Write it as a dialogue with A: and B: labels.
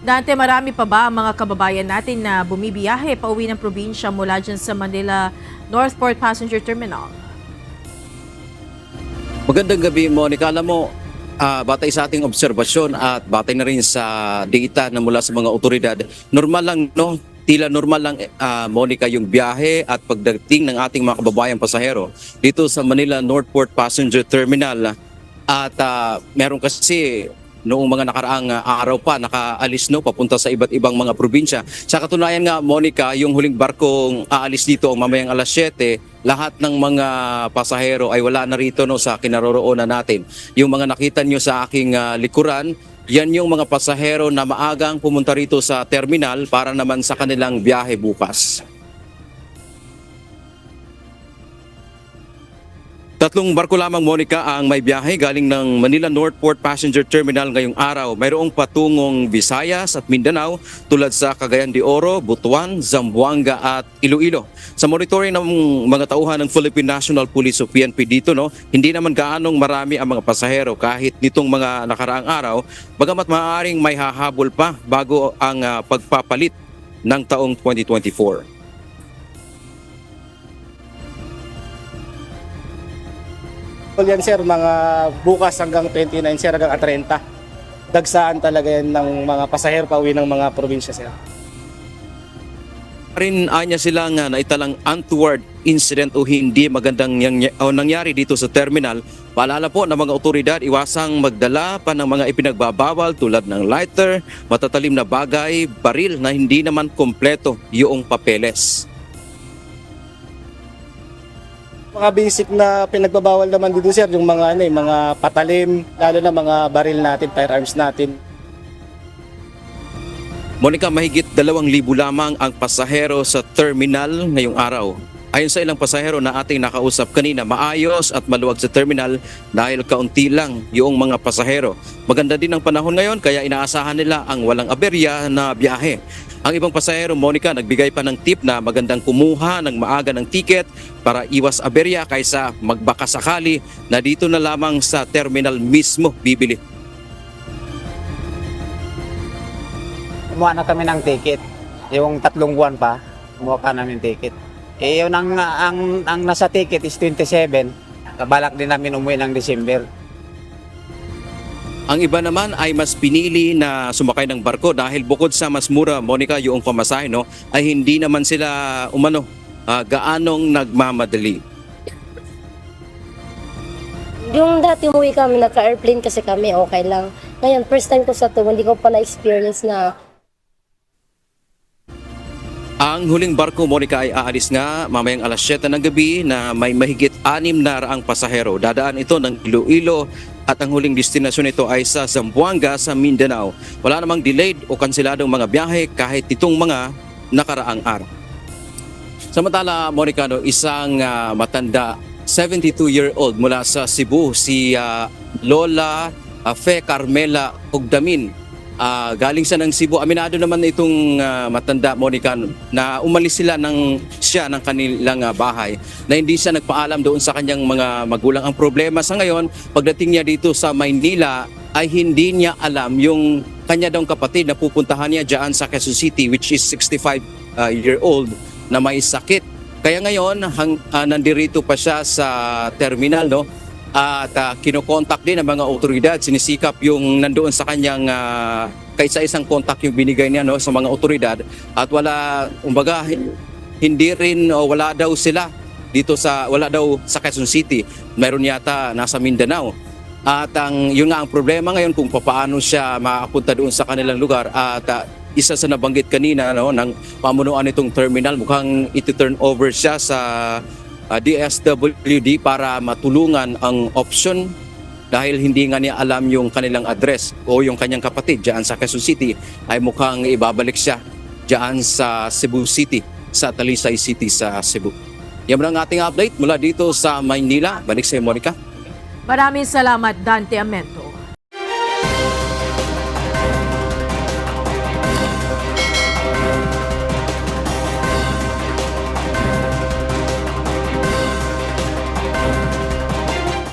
A: Dante, marami pa ba ang mga kababayan natin na bumibiyahe pauwi ng probinsya mula dyan sa Manila Northport Passenger Terminal?
B: Magandang gabi, Monica. Alam mo, batay sa ating obserbasyon at batay na rin sa data na mula sa mga otoridad, normal lang, no? Tila normal lang, Monica, yung biyahe at pagdating ng ating mga kababayang pasahero dito sa Manila Northport Passenger Terminal. At meron kasi noong mga nakaraang araw pa nakaalis papunta sa iba't ibang mga probinsya. Sa katunayan nga, Monica, yung huling barkong aalis dito mamayang alas 7, lahat ng mga pasahero ay wala na rito sa kinaroroonan natin. Yung mga nakita nyo sa aking likuran, yan yung mga pasahero na maagang pumunta rito sa terminal para naman sa kanilang biyahe bukas. Tatlong barko lamang, Monica, ang may biyahe galing ng Manila Northport Passenger Terminal ngayong araw. Mayroong patungong Visayas at Mindanao tulad sa Cagayan de Oro, Butuan, Zamboanga at Iloilo. Sa monitoring ng mga tauhan ng Philippine National Police o PNP dito, hindi naman gaanong marami ang mga pasahero kahit nitong mga nakaraang araw, bagamat maaaring may hahabol pa bago ang pagpapalit ng taong 2024.
C: Yan sir, mga bukas hanggang 29 sir, hanggang 30. Dagsaan talaga yan ng mga pasahero pa uwi ng mga probinsya sir.
B: Rin anya silang naitalang untoward incident o hindi magandang nangyari dito sa terminal. Paalala po ng mga otoridad, iwasang magdala pa ng mga ipinagbabawal tulad ng lighter, matatalim na bagay, baril na hindi naman kompleto yung papeles.
C: Mga basic na pinagbabawal naman dito sir, yung mga mga patalim, lalo na mga baril natin, firearms natin.
B: Monica, mahigit 2,000 lamang ang pasahero sa terminal ngayong araw. Ayon sa ilang pasahero na ating nakausap kanina, maayos at maluwag sa terminal dahil kaunti lang yung mga pasahero. Maganda din ang panahon ngayon kaya inaasahan nila ang walang aberya na biyahe. Ang ibang pasahero, Monica, nagbigay pa ng tip na magandang kumuha ng maaga ng tiket para iwas aberya kaysa magbaka sakali na dito na lamang sa terminal mismo bibili.
D: Kumuha na kami ng ticket. Yung 3 buwan pa, kumuha pa namin ticket. Yun ang nasa ticket is 27. Balak din namin umuwi ng December.
B: Ang iba naman ay mas pinili na sumakay ng barko dahil bukod sa mas mura, Monica, yung pamasahe, ay hindi naman sila gaanong nagmamadali.
E: Yung dati umuwi kami, naka-airplane kasi kami, okay lang. Ngayon, first time ko sa to, hindi ko pa na-experience na.
B: Ang huling barko, Monica, ay aalis nga mamayang alas 7 ng gabi na may mahigit 600 pasahero. Dadaan ito ng Iloilo at ang huling destinasyon nito ay sa Zamboanga sa Mindanao. Wala namang delayed o kanseladong mga biyahe kahit itong mga nakaraang araw. Samantala, Monica, isang matanda, 72-year-old mula sa Cebu, si Lola Fe Carmela Ogdamin. Galing siya ng Cebu. Aminado naman itong matanda, Monica, na umalis siya ng kanilang bahay na hindi siya nagpaalam doon sa kanyang mga magulang. Ang problema sa ngayon, pagdating niya dito sa Maynila ay hindi niya alam yung kanya daw kapatid na pupuntahan niya dyan sa Quezon City, which is 65-year-old na may sakit. Kaya ngayon, nandirito pa siya sa terminal, at kinokontak din ng mga otoridad, sinisikap yung nandoon sa kanyang kaisa-isang kontak yung binigay niya sa mga otoridad at hindi rin wala daw sila dito wala daw sa Quezon City, mayroon yata nasa Mindanao. At yun nga ang problema ngayon kung paano siya makapunta doon sa kanilang lugar at isa sa nabanggit kanina ng pamunuan nitong terminal, mukhang iti-turn over siya sa DSWD para matulungan ang option dahil hindi nga niya alam yung kanilang address o yung kanyang kapatid dyan sa Quezon City ay mukhang ibabalik siya dyan sa Cebu City, sa Talisay City sa Cebu. Yan ang ating update mula dito sa Maynila. Balik sa Monica.
A: Maraming salamat, Dante Amento.